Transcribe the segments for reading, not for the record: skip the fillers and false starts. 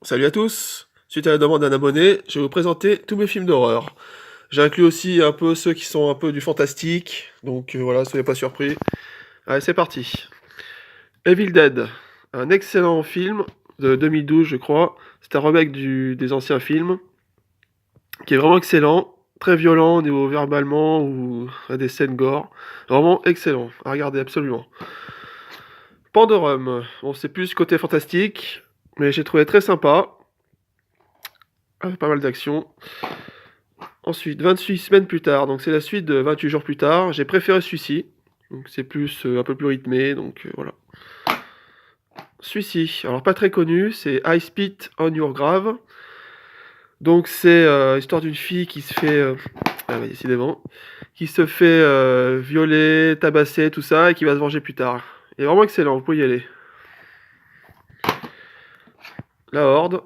Salut à tous! Suite à la demande d'un abonné, je vais vous présenter tous mes films d'horreur. J'ai inclus aussi un peu ceux qui sont un peu du fantastique, donc voilà, soyez pas surpris. Allez, c'est parti. Evil Dead, un excellent film de 2012, je crois. C'est un remake des anciens films, qui est vraiment excellent, très violent au niveau verbalement ou à des scènes gore. Vraiment excellent, à regarder absolument. Pandorum, bon, c'est plus côté fantastique, mais j'ai trouvé très sympa. Pas mal d'action. Ensuite, 28 semaines plus tard, donc c'est la suite de 28 jours plus tard. J'ai préféré celui-ci, donc c'est plus un peu plus rythmé, donc voilà. Celui-ci, alors pas très connu, c'est I Spit on Your Grave. Donc c'est l'histoire d'une fille qui se fait, ah ouais, décidément, qui se fait violer, tabasser, tout ça, et qui va se venger plus tard. Il est vraiment excellent, vous pouvez y aller. La Horde,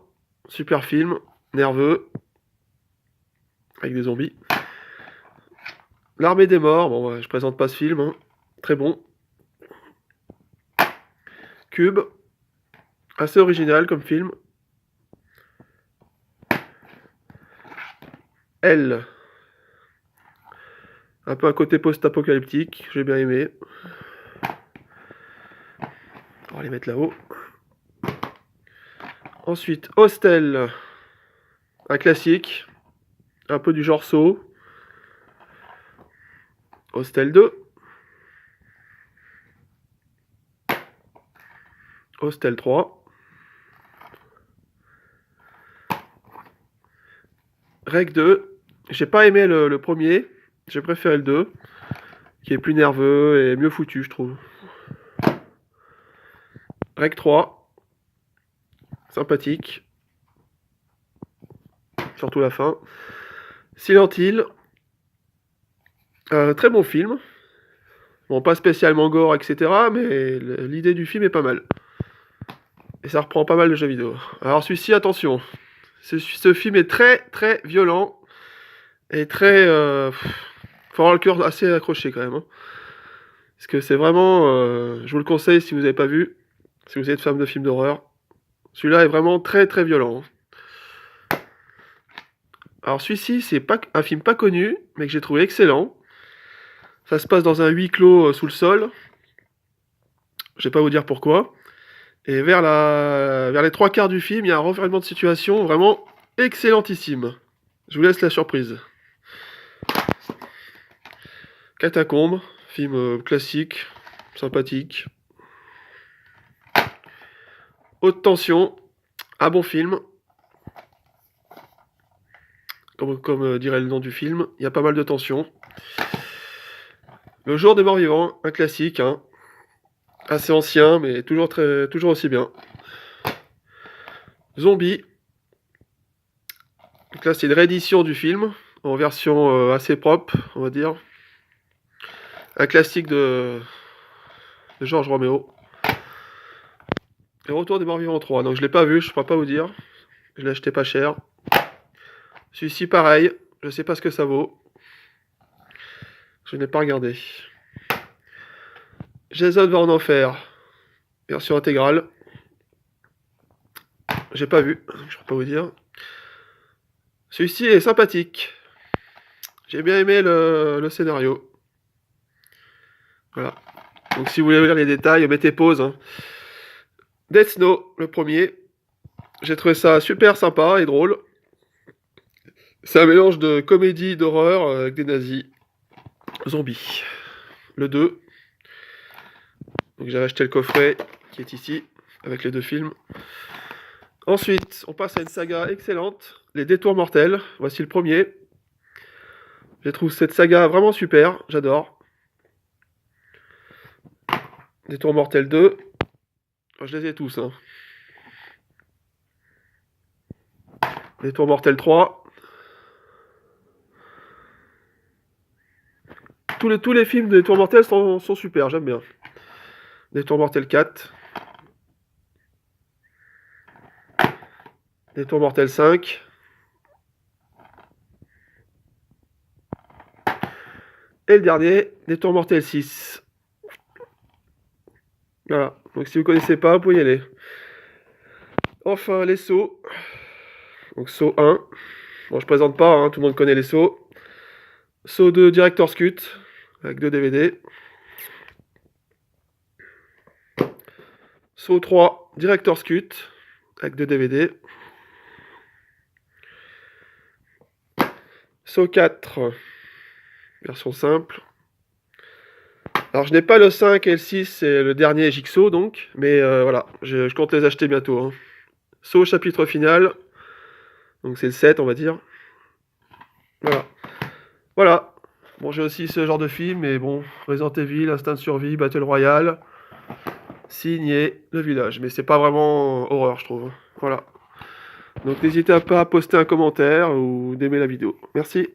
super film, nerveux, avec des zombies. L'Armée des Morts, bon ouais, je présente pas ce film, hein. Très bon. Cube, assez original comme film. Elle, un peu un côté post-apocalyptique, j'ai bien aimé. On va les mettre là-haut. Ensuite, Hostel, un classique, un peu du genre Saw. Hostel 2. Hostel 3. Rec 2. J'ai pas aimé le premier, j'ai préféré le 2, qui est plus nerveux et mieux foutu, je trouve. Rec 3. Sympathique. Surtout la fin. Silent Hill. Très bon film. Bon, pas spécialement gore, etc. Mais l'idée du film est pas mal. Et ça reprend pas mal de jeux vidéo. Alors celui-ci, attention. Ce film est très très violent. Et très... faut avoir le cœur assez accroché quand même, hein. Parce que c'est vraiment... je vous le conseille si vous n'avez pas vu. Si vous êtes fan de films d'horreur. Celui-là est vraiment très très violent. Alors celui-ci, c'est pas un film pas connu, mais que j'ai trouvé excellent. Ça se passe dans un huis clos sous le sol. Je vais pas vous dire pourquoi. Et vers les trois quarts du film, il y a un revirement de situation vraiment excellentissime. Je vous laisse la surprise. Catacombe, film classique, sympathique. Haute tension, un bon film. Comme dirait le nom du film, il y a pas mal de tension. Le jour des morts vivants, un classique, hein. Assez ancien, mais toujours aussi bien. Zombie. Donc là, c'est une réédition du film, en version assez propre, on va dire. Un classique de Georges Romero. Et Retour des morts vivants 3. Donc je l'ai pas vu, je pourrais pas vous dire. Je l'ai acheté pas cher. Celui-ci, pareil. Je sais pas ce que ça vaut. Je n'ai pas regardé. Jason va en enfer. Version intégrale. J'ai pas vu, je peux pas vous dire. Celui-ci est sympathique. J'ai bien aimé le scénario. Voilà. Donc si vous voulez lire les détails, mettez pause, hein. Death Snow, le premier. J'ai trouvé ça super sympa et drôle. C'est un mélange de comédie, d'horreur avec des nazis. Zombies. Le 2. Donc j'ai acheté le coffret qui est ici, avec les deux films. Ensuite, on passe à une saga excellente, Les Détours Mortels. Voici le premier. Je trouve cette saga vraiment super, j'adore. Détours Mortels 2. Enfin, je les ai tous, hein. Détours Mortels 3. Tous les films de Détours Mortels sont super, j'aime bien. Détours Mortels 4. Détours Mortels 5. Et le dernier, Détours Mortels 6. Voilà, donc si vous connaissez pas, vous pouvez y aller. Enfin, les sauts. Donc, saut 1. Bon, je présente pas, hein, tout le monde connaît les sauts. Saut 2, Director's Cut, avec 2 DVD. Saut 3, Director's Cut, avec 2 DVD. Saut 4, version simple. Alors, je n'ai pas le 5 et le 6, c'est le dernier Jigsaw, donc. Mais voilà, je compte les acheter bientôt. Hein. Saut chapitre final. Donc, c'est le 7, on va dire. Voilà. Voilà. Bon, j'ai aussi ce genre de film, mais bon, Resident Evil, Instinct de survie, Battle Royale, signé Le Village. Mais c'est pas vraiment horreur, je trouve. Voilà. Donc n'hésitez pas à poster un commentaire ou d'aimer la vidéo. Merci.